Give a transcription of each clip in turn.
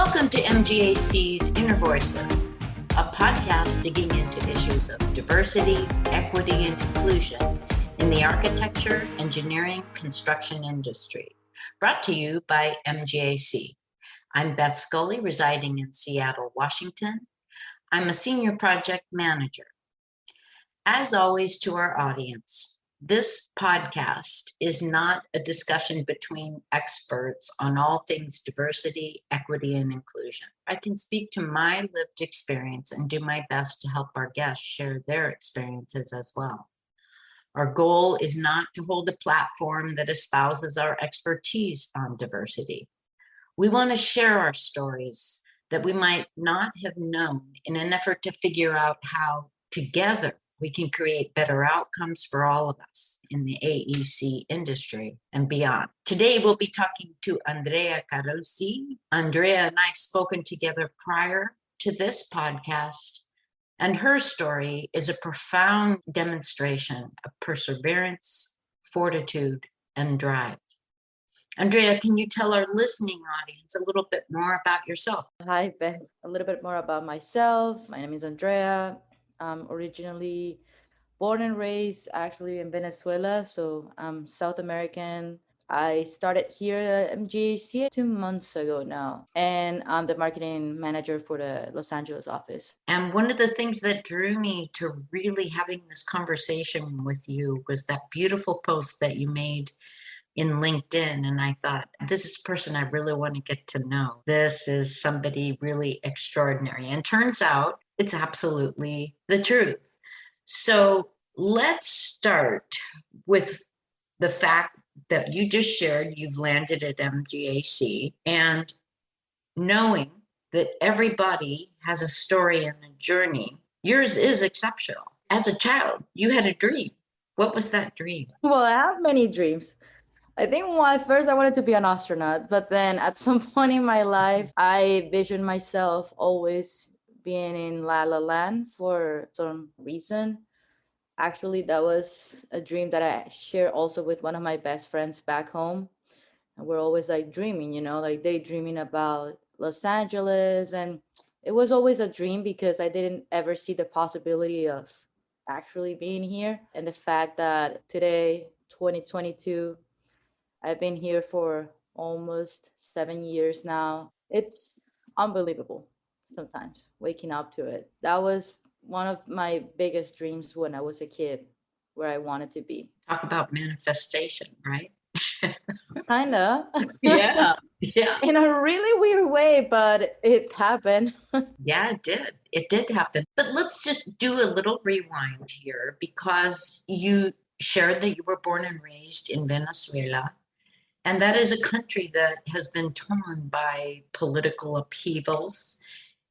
Welcome to MGAC's Inner Voices, a podcast digging into issues of diversity, equity, and inclusion in the architecture, engineering, construction industry. Brought to you by MGAC. I'm Beth Scully, residing in Seattle, Washington. I'm a Senior Project Manager. As always, to our audience, this podcast is not a discussion between experts on all things diversity, equity, and inclusion. I can speak to my lived experience and do my best to help our guests share their experiences as well. Our goal is not to hold a platform that espouses our expertise on diversity. We want to share our stories that we might not have known in an effort to figure out how together we can create better outcomes for all of us in the AEC industry and beyond. Today, we'll be talking to Andrea Carusi. Andrea and I have spoken together prior to this podcast, and her story is a profound demonstration of perseverance, fortitude, and drive. Andrea, can you tell our listening audience a little bit more about yourself? Hi, Beth. A little bit more about myself. My name is Andrea. I'm originally born and raised actually in Venezuela, so I'm South American. I started here at MGAC 2 months ago now, and I'm the marketing manager for the Los Angeles office. And one of the things that drew me to really having this conversation with you was that beautiful post that you made in LinkedIn. And I thought, this is a person I really want to get to know. This is somebody really extraordinary. And turns out it's absolutely the truth. So let's start with the fact that you just shared you've landed at MGAC, and knowing that everybody has a story and a journey. Yours is exceptional. As a child, you had a dream. What was that dream? Well, I have many dreams. I think at first I wanted to be an astronaut, but then at some point in my life, I visioned myself always being in La La Land for some reason. Actually, that was a dream that I share also with one of my best friends back home. And we're always like dreaming, like daydreaming about Los Angeles. And it was always a dream because I didn't ever see the possibility of actually being here. And the fact that today, 2022, I've been here for almost 7 years now. It's unbelievable sometimes waking up to it. That was one of my biggest dreams when I was a kid, where I wanted to be. Talk about manifestation, right? Kinda. Yeah. In a really weird way, but it happened. Yeah, it did. It did happen. But let's just do a little rewind here, because you shared that you were born and raised in Venezuela. And that is a country that has been torn by political upheavals.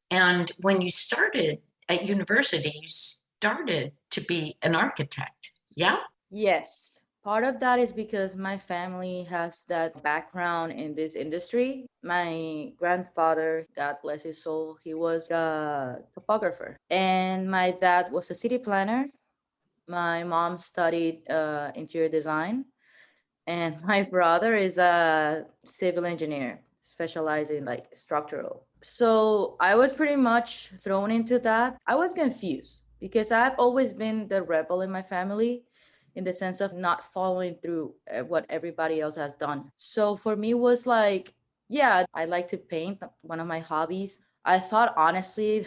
And when you started at university, you started to be an architect. Yeah? Yes. Part of that is because my family has that background in this industry. My grandfather, God bless his soul, he was a topographer. And my dad was a city planner. My mom studied interior design. And my brother is a civil engineer, specializing like structural. So I was pretty much thrown into that. I was confused because I've always been the rebel in my family, in the sense of not following through what everybody else has done. So for me, it was like, yeah, I like to paint, one of my hobbies. I thought honestly,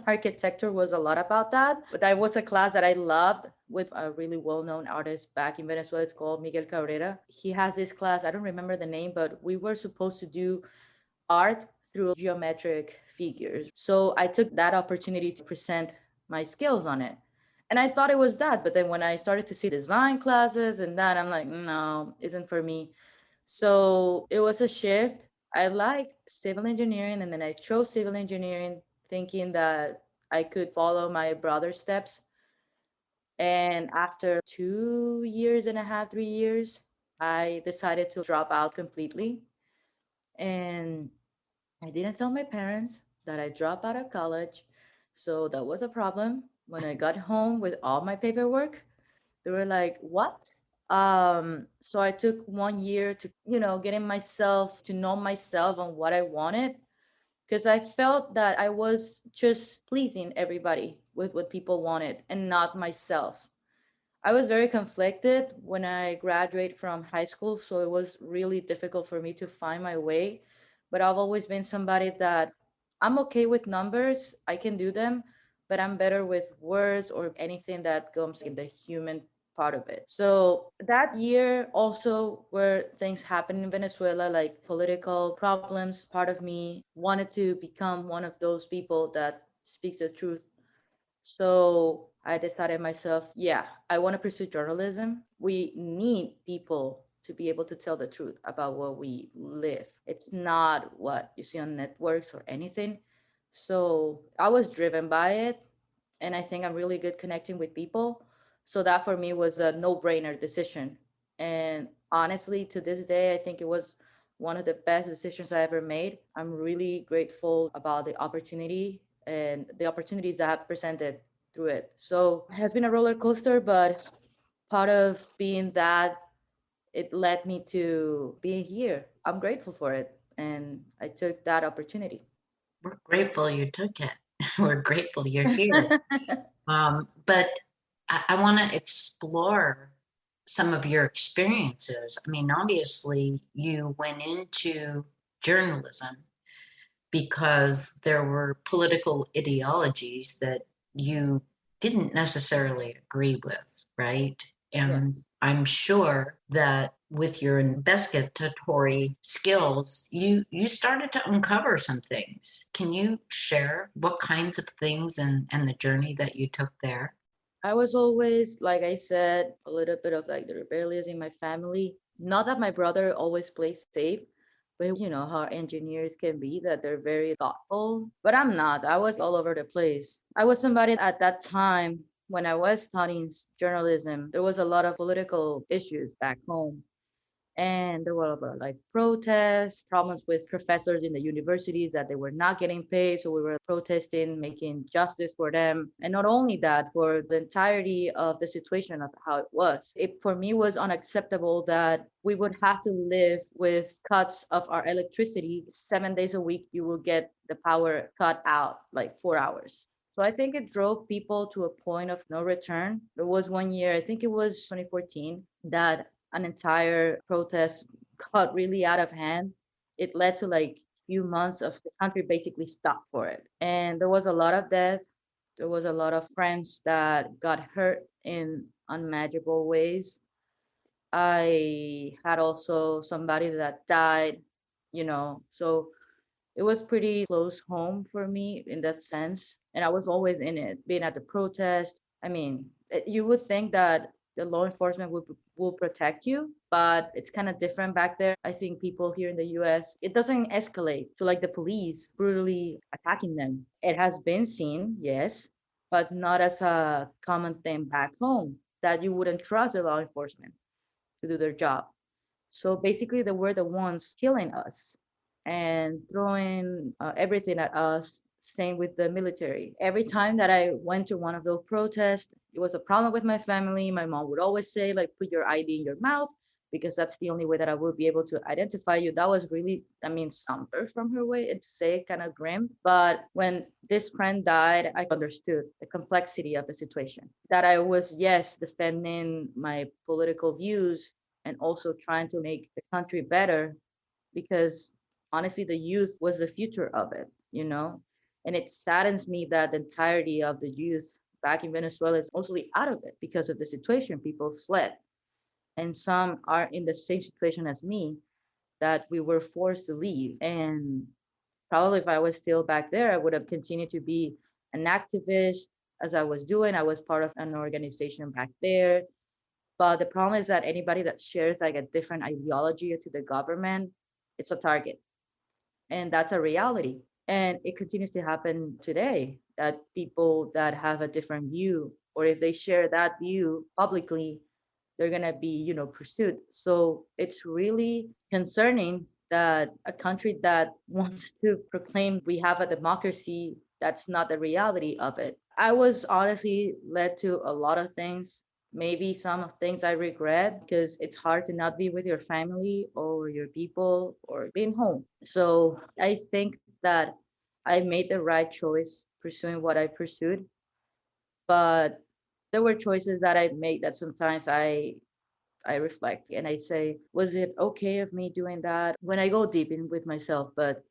architecture was a lot about that. But that was a class that I loved with a really well-known artist back in Venezuela. It's called Miguel Cabrera. He has this class, I don't remember the name, but we were supposed to do art through geometric figures. So I took that opportunity to present my skills on it. And I thought it was that. But then when I started to see design classes and that, I'm like, no, isn't for me. So it was a shift. I like civil engineering, and then I chose civil engineering thinking that I could follow my brother's steps. And after 2 years and a half, 3 years, I decided to drop out completely. And I didn't tell my parents that I dropped out of college. So that was a problem. When I got home with all my paperwork, they were like, what? So I took 1 year to, getting myself to know myself on what I wanted, because I felt that I was just pleasing everybody with what people wanted and not myself. I was very conflicted when I graduated from high school, so it was really difficult for me to find my way. But I've always been somebody that I'm okay with numbers, I can do them, but I'm better with words or anything that comes in the human part of it. So that year also where things happened in Venezuela, like political problems, part of me wanted to become one of those people that speaks the truth. So I decided myself, yeah, I want to pursue journalism. We need people to be able to tell the truth about what we live. It's not what you see on networks or anything. So I was driven by it. And I think I'm really good connecting with people. So that for me was a no brainer decision. And honestly, to this day, I think it was one of the best decisions I ever made. I'm really grateful about the opportunity and the opportunities that have presented through it. So it has been a roller coaster, but part of being that, it led me to being here. I'm grateful for it. And I took that opportunity. We're grateful you took it. We're grateful you're here. But I want to explore some of your experiences. I mean, obviously, you went into journalism because there were political ideologies that you didn't necessarily agree with, right? Yeah. And I'm sure that with your investigatory skills, you started to uncover some things. Can you share what kinds of things and the journey that you took there? I was always, like I said, a little bit of like the rebellious in my family. Not that my brother always plays safe, but you know how engineers can be, that they're very thoughtful. But I'm not. I was all over the place. I was somebody at that time when I was studying journalism, there was a lot of political issues back home, and there were like protests, problems with professors in the universities that they were not getting paid. So we were protesting, making justice for them. And not only that, for the entirety of the situation of how it was. It for me was unacceptable that we would have to live with cuts of our electricity 7 days a week. You will get the power cut out like 4 hours. So I think it drove people to a point of no return. There was one year, I think it was 2014, that an entire protest got really out of hand. It led to like few months of the country basically stopped for it. And there was a lot of death. There was a lot of friends that got hurt in unimaginable ways. I had also somebody that died, so it was pretty close home for me in that sense. And I was always in it, being at the protest. I mean, you would think that the law enforcement will protect you, but it's kind of different back there. I think people here in the US, it doesn't escalate to like the police brutally attacking them. It has been seen, yes, but not as a common thing back home, that you wouldn't trust the law enforcement to do their job. So basically, they were the ones killing us and throwing everything at us. Same with the military. Every time that I went to one of those protests, it was a problem with my family. My mom would always say, like, put your ID in your mouth because that's the only way that I will be able to identify you. That was really, I mean, somber from her way and say kind of grim. But when this friend died, I understood the complexity of the situation. That I was, yes, defending my political views and also trying to make the country better, because honestly the youth was the future of it. And it saddens me that the entirety of the youth back in Venezuela is mostly out of it because of the situation. People fled, and some are in the same situation as me, that we were forced to leave. And probably if I was still back there, I would have continued to be an activist as I was doing. I was part of an organization back there. But the problem is that anybody that shares like a different ideology to the government, it's a target. And that's a reality. And it continues to happen today, that people that have a different view, or if they share that view publicly, they're going to be pursued. So it's really concerning that a country that wants to proclaim we have a democracy, that's not the reality of it. I was honestly led to a lot of things. Maybe some of things I regret, because it's hard to not be with your family or your people or being home. So I think that I made the right choice pursuing what I pursued, but there were choices that I made that sometimes I reflect and I say, was it okay of me doing that? When I go deep in with myself, but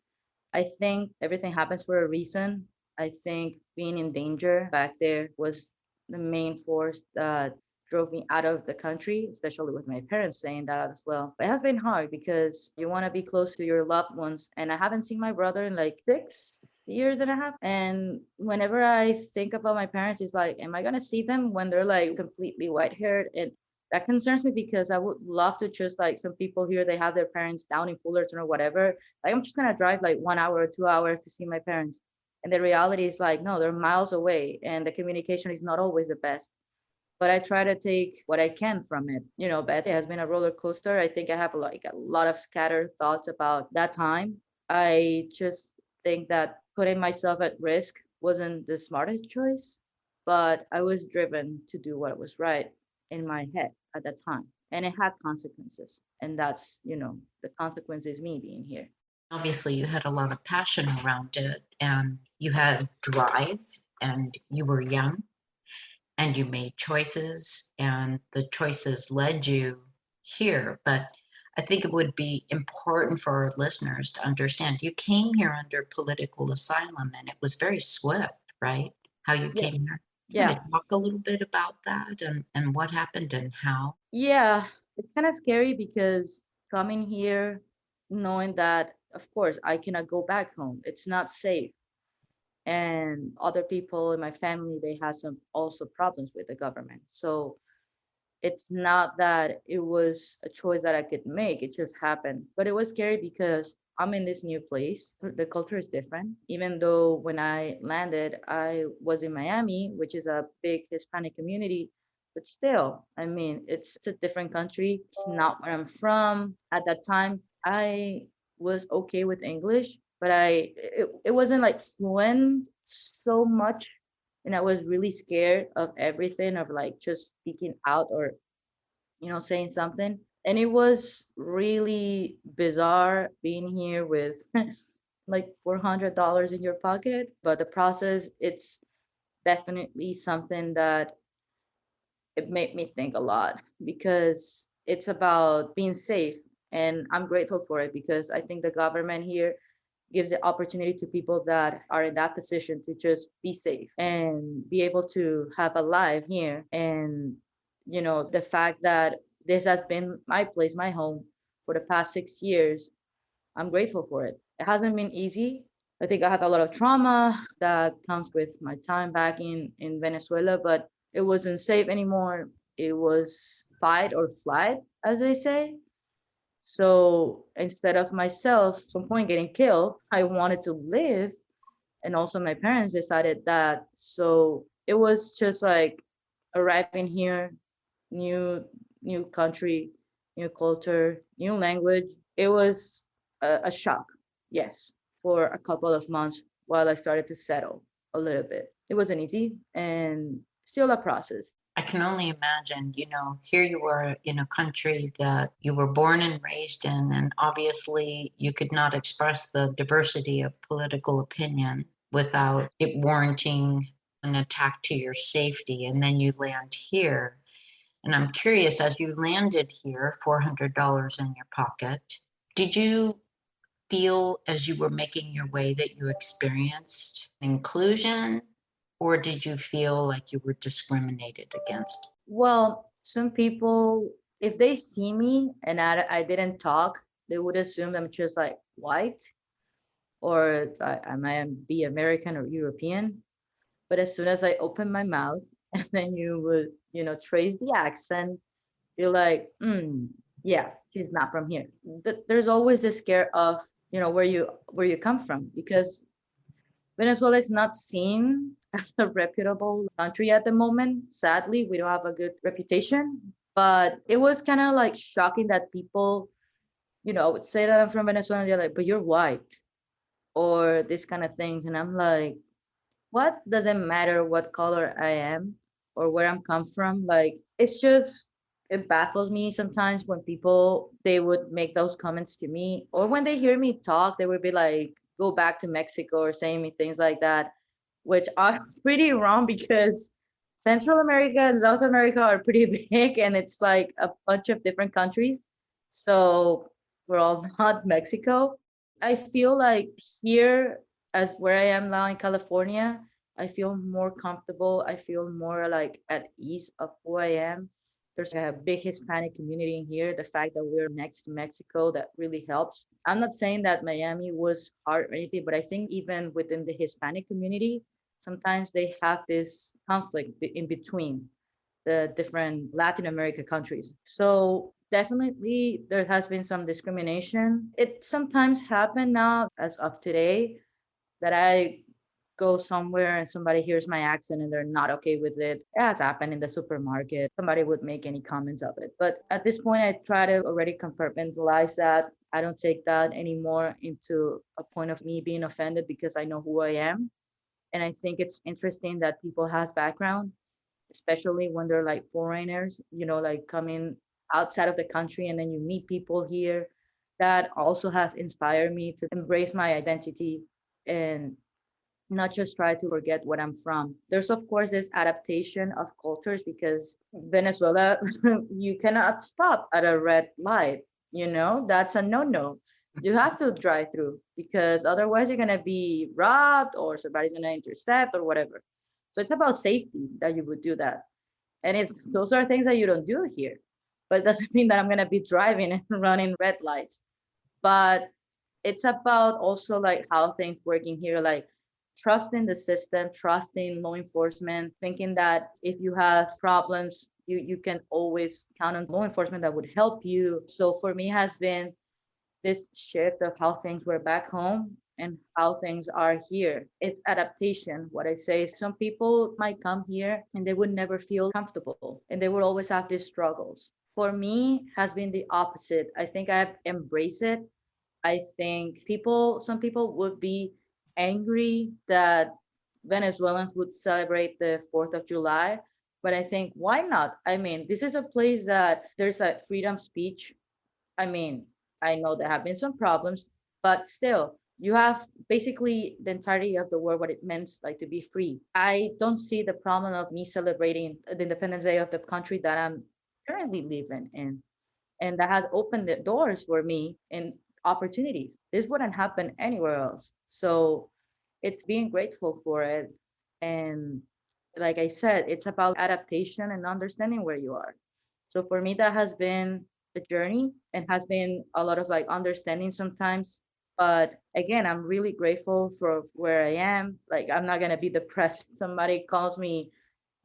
I think everything happens for a reason. I think being in danger back there was the main force that drove me out of the country, especially with my parents saying that as well. It has been hard because you want to be close to your loved ones. And I haven't seen my brother in like 6 years and a half. And whenever I think about my parents, it's like, am I going to see them when they're like completely white haired? And that concerns me because I would love to just like some people here, they have their parents down in Fullerton or whatever, like I'm just gonna drive like 1 hour or 2 hours to see my parents. And the reality is like, no, they're miles away and the communication is not always the best. But I try to take what I can from it. You know, Beth, it has been a roller coaster. I think I have like a lot of scattered thoughts about that time. I just think that putting myself at risk wasn't the smartest choice, but I was driven to do what was right in my head at that time. And it had consequences. And that's, the consequence is me being here. Obviously, you had a lot of passion around it and you had drive and you were young and you made choices and the choices led you here. But I think it would be important for our listeners to understand you came here under political asylum and it was very swift, right? How you Yeah. came here. You want Yeah. to talk a little bit about that and what happened and how? Yeah. It's kind of scary because coming here, knowing that, of course, I cannot go back home, it's not safe. And other people in my family, they have some also problems with the government. So it's not that it was a choice that I could make. It just happened. But it was scary because I'm in this new place. The culture is different. Even though when I landed, I was in Miami, which is a big Hispanic community. But still, I mean, it's a different country. It's not where I'm from. At that time, I was okay with English, but it wasn't like fluent so much, and I was really scared of everything, of like just speaking out or saying something. And it was really bizarre being here with like $400 in your pocket. But the process, it's definitely something that it made me think a lot because it's about being safe. And I'm grateful for it because I think the government here gives the opportunity to people that are in that position to just be safe and be able to have a life here. And, the fact that this has been my place, my home for the past 6 years, I'm grateful for it. It hasn't been easy. I think I had a lot of trauma that comes with my time back in Venezuela, but it wasn't safe anymore. It was fight or flight, as they say. So instead of myself at some point getting killed, I wanted to live. And also my parents decided that. So it was just like arriving here, new new country, new culture, new language. It was a shock, yes, for a couple of months while I started to settle a little bit. It wasn't easy and still a process. I can only imagine, here you were in a country that you were born and raised in, and obviously you could not express the diversity of political opinion without it warranting an attack to your safety. And then you land here. And I'm curious, as you landed here, $400 in your pocket, did you feel as you were making your way that you experienced inclusion, or did you feel like you were discriminated against? Well, some people, if they see me and I didn't talk, they would assume I'm just like white or I might be American or European. But as soon as I open my mouth and then you would, trace the accent, you're like, yeah, she's not from here. There's always this scare of, where you come from, because Venezuela is not seen as a reputable country at the moment. Sadly, we don't have a good reputation. But it was kind of like shocking that people, would say that I'm from Venezuela and they're like, but you're white, or this kind of things. And I'm like, what does it matter what color I am or where I'm come from? Like, it's just, it baffles me sometimes when people, they would make those comments to me, or when they hear me talk, they would be like, go back to Mexico or saying me things like that, which are pretty wrong because Central America and South America are pretty big and it's like a bunch of different countries. So we're all not Mexico. I feel like here, as where I am now in California, I feel more comfortable. I feel more like at ease of who I am. There's a big Hispanic community in here. The fact that we're next to Mexico, that really helps. I'm not saying that Miami was hard or anything, but I think even within the Hispanic community, sometimes they have this conflict in between the different Latin America countries. So definitely there has been some discrimination. It sometimes happen now as of today that I go somewhere and somebody hears my accent and they're not okay with it. It has happened in the supermarket. Somebody would make any comments of it. But at this point, I try to already compartmentalize that. I don't take that anymore into a point of me being offended because I know who I am. And I think it's interesting that people has background, especially when they're like foreigners, like coming outside of the country and then you meet people here. That also has inspired me to embrace my identity and not just try to forget what I'm from. There's, of course, this adaptation of cultures because Venezuela, you cannot stop at a red light. That's a no no. You have to drive through because otherwise you're going to be robbed or somebody's going to intercept or whatever. So it's about safety that you would do that. And those are things that you don't do here. But it doesn't mean that I'm going to be driving and running red lights. But it's about also like how things working here, like trusting the system, trusting law enforcement, thinking that if you have problems, you can always count on law enforcement that would help you. So for me has been this shift of how things were back home and how things are here. It's adaptation. What I say is some people might come here and they would never feel comfortable and they would always have these struggles. For me has been the opposite. I think I've embraced it. I think some people would be angry that Venezuelans would celebrate the 4th of July. But I think, why not? I mean, this is a place that there's a freedom speech. I mean, I know there have been some problems, but still, you have basically the entirety of the world, what it means like to be free. I don't see the problem of me celebrating the Independence Day of the country that I'm currently living in. And that has opened the doors for me and opportunities. This wouldn't happen anywhere else. So it's being grateful for it. And like I said, it's about adaptation and understanding where you are. So for me, that has been a journey and has been a lot of like understanding sometimes. But again, I'm really grateful for where I am. Like, I'm not going to be depressed. Somebody calls me,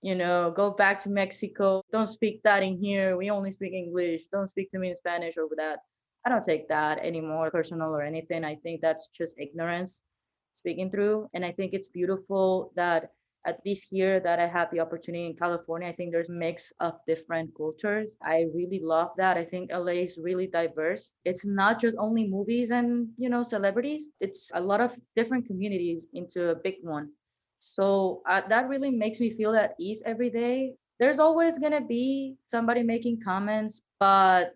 go back to Mexico. Don't speak that in here. We only speak English. Don't speak to me in Spanish or with that. I don't take that anymore personal or anything. I think that's just ignorance speaking through. And I think it's beautiful that at least here that I have the opportunity in California, I think there's a mix of different cultures. I really love that. I think LA is really diverse. It's not just only movies and, celebrities. It's a lot of different communities into a big one. So that really makes me feel at ease every day. There's always going to be somebody making comments, but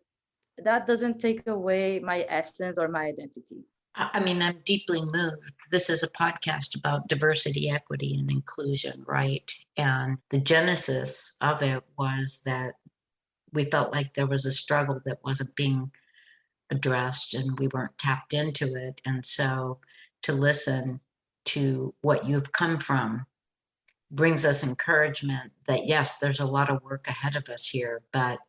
that doesn't take away my essence or my identity. I mean, I'm deeply moved. This is a podcast about diversity, equity, and inclusion, right? And the genesis of it was that we felt like there was a struggle that wasn't being addressed and we weren't tapped into it. And so to listen to what you've come from brings us encouragement that yes, there's a lot of work ahead of us here, but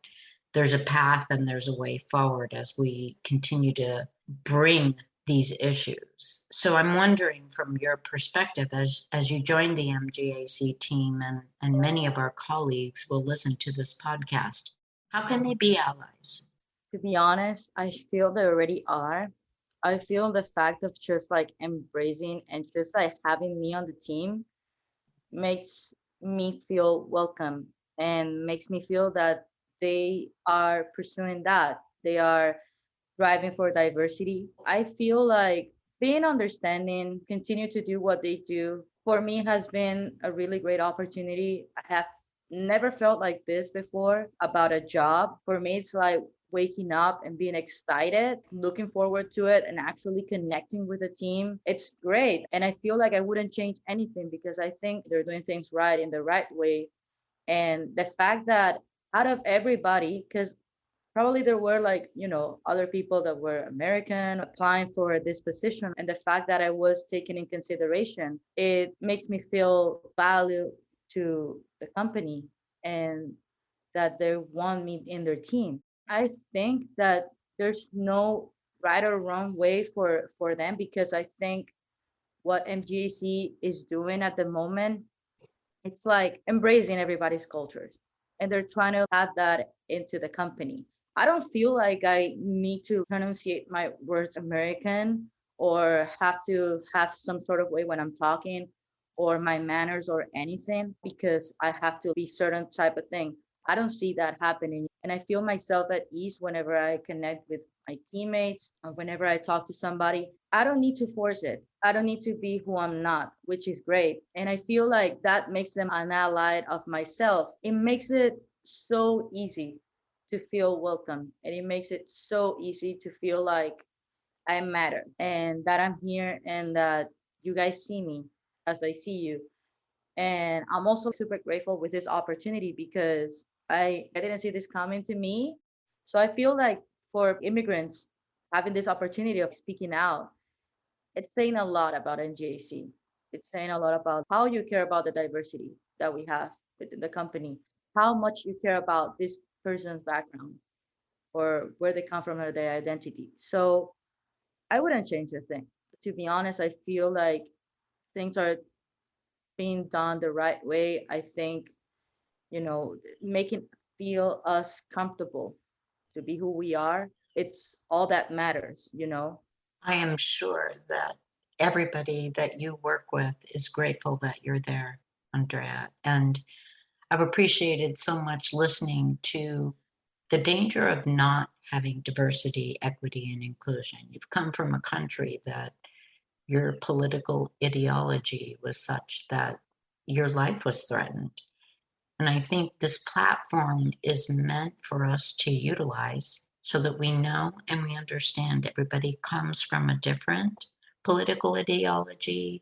there's a path and there's a way forward as we continue to bring these issues. So I'm wondering from your perspective, as you join the MGAC team and many of our colleagues will listen to this podcast, how can they be allies? To be honest, I feel they already are. I feel the fact of just like embracing and just like having me on the team makes me feel welcome and makes me feel that they are pursuing that. They are striving for diversity. I feel like being understanding, continue to do what they do, for me has been a really great opportunity. I have never felt like this before about a job. For me, it's like waking up and being excited, looking forward to it, and actually connecting with the team. It's great. And I feel like I wouldn't change anything because I think they're doing things right in the right way. And the fact that out of everybody, because probably there were like, other people that were American applying for this position. And the fact that I was taken in consideration, it makes me feel valued to the company and that they want me in their team. I think that there's no right or wrong way for them because I think what MGAC is doing at the moment, it's like embracing everybody's cultures and they're trying to add that into the company. I don't feel like I need to pronunciate my words American or have to have some sort of way when I'm talking or my manners or anything because I have to be certain type of thing. I don't see that happening. And I feel myself at ease whenever I connect with my teammates or whenever I talk to somebody. I don't need to force it. I don't need to be who I'm not, which is great. And I feel like that makes them an ally of myself. It makes it so easy to feel welcome. And it makes it so easy to feel like I matter and that I'm here and that you guys see me as I see you. And I'm also super grateful with this opportunity because I didn't see this coming to me. So I feel like for immigrants, having this opportunity of speaking out, it's saying a lot about MGAC. It's saying a lot about how you care about the diversity that we have within the company, how much you care about this person's background or where they come from or their identity. So I wouldn't change a thing. To be honest, I feel like things are being done the right way. I think, making feel us comfortable to be who we are, it's all that matters. I am sure that everybody that you work with is grateful that you're there, Andrea. And I've appreciated so much listening to the danger of not having diversity, equity, and inclusion. You've come from a country that your political ideology was such that your life was threatened. And I think this platform is meant for us to utilize so that we know and we understand everybody comes from a different political ideology,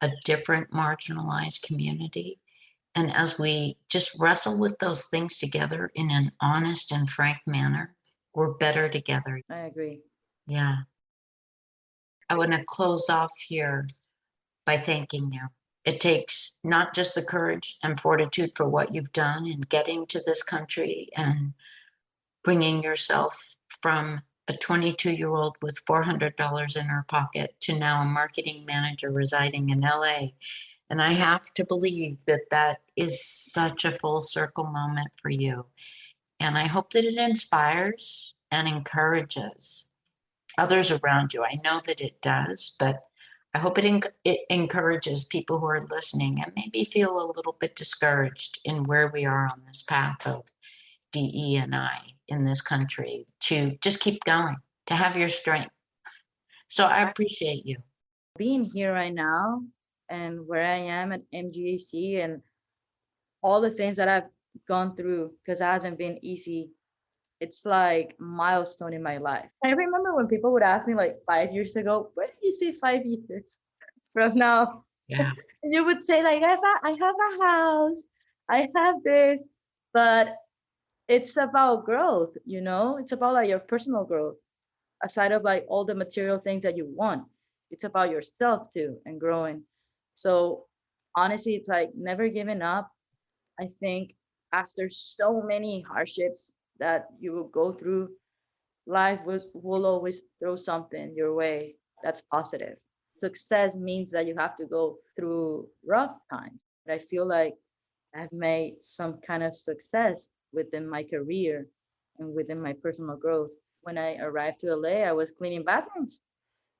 a different marginalized community. And as we just wrestle with those things together in an honest and frank manner, we're better together. I agree. Yeah. I want to close off here by thanking you. It takes not just the courage and fortitude for what you've done in getting to this country and bringing yourself from a 22-year-old with $400 in her pocket to now a marketing manager residing in LA. And I have to believe that that is such a full circle moment for you. And I hope that it inspires and encourages others around you. I know that it does, but I hope it encourages people who are listening and maybe feel a little bit discouraged in where we are on this path of DE&I in this country to just keep going, to have your strength. So I appreciate you. Being here right now and where I am at MGAC and all the things that I've gone through, because it hasn't been easy. It's like a milestone in my life. I remember when people would ask me like 5 years ago, where did you see 5 years from now? Yeah. And you would say like, I have a house, I have this, but it's about growth. It's about like your personal growth, aside of like all the material things that you want. It's about yourself too and growing. So honestly, it's like never giving up. I think after so many hardships that you will go through, life will always throw something your way that's positive. Success means that you have to go through rough times. But I feel like I've made some kind of success within my career and within my personal growth. When I arrived to LA, I was cleaning bathrooms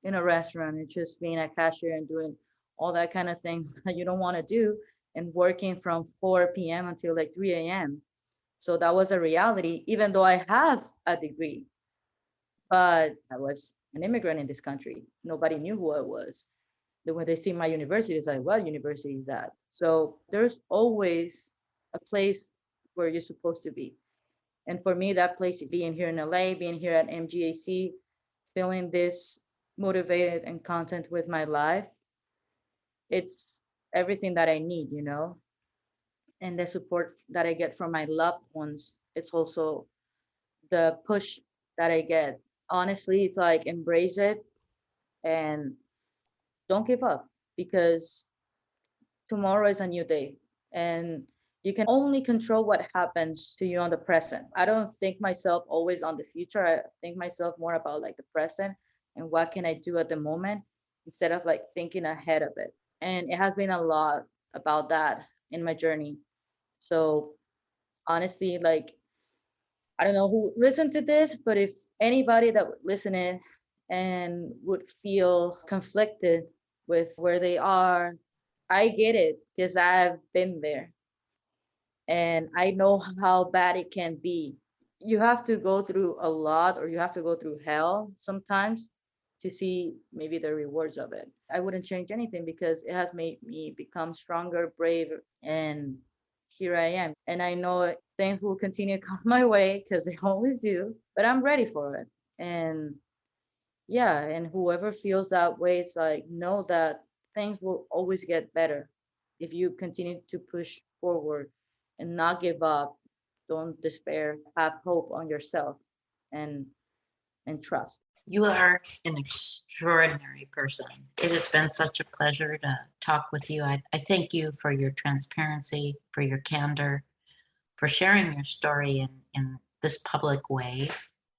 in a restaurant and just being a cashier and doing all that kind of things that you don't want to do and working from 4 p.m. until like 3 a.m. So that was a reality, even though I have a degree, but I was an immigrant in this country. Nobody knew who I was. Then when they see my university, it's like, what university is that? So there's always a place where you're supposed to be. And for me, that place, being here in LA, being here at MGAC, feeling this motivated and content with my life, it's everything that I need, and the support that I get from my loved ones. It's also the push that I get. Honestly, it's like embrace it and don't give up, because tomorrow is a new day, and you can only control what happens to you on the present. I don't think myself always on the future. I think myself more about like the present and what can I do at the moment, instead of like thinking ahead of it. And it has been a lot about that in my journey. So honestly, like, I don't know who listened to this, but if anybody that would listen in and would feel conflicted with where they are, I get it because I've been there and I know how bad it can be. You have to go through a lot, or you have to go through hell sometimes to see maybe the rewards of it. I wouldn't change anything because it has made me become stronger, braver, and here I am. And I know things will continue to come my way because they always do, but I'm ready for it. And yeah, and whoever feels that way, it's like, know that things will always get better if you continue to push forward and not give up. Don't despair, have hope on yourself, and trust. You are an extraordinary person. It has been such a pleasure to talk with you. I thank you for your transparency, for your candor, for sharing your story in this public way.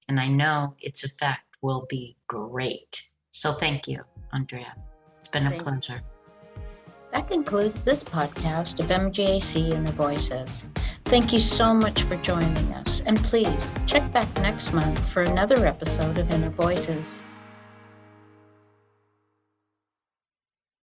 And I know its effect will be great. So thank you, Andrea. It's been a Thank you. pleasure. That concludes this podcast of MGAC Inner Voices. Thank you so much for joining us, and please check back next month for another episode of Inner Voices.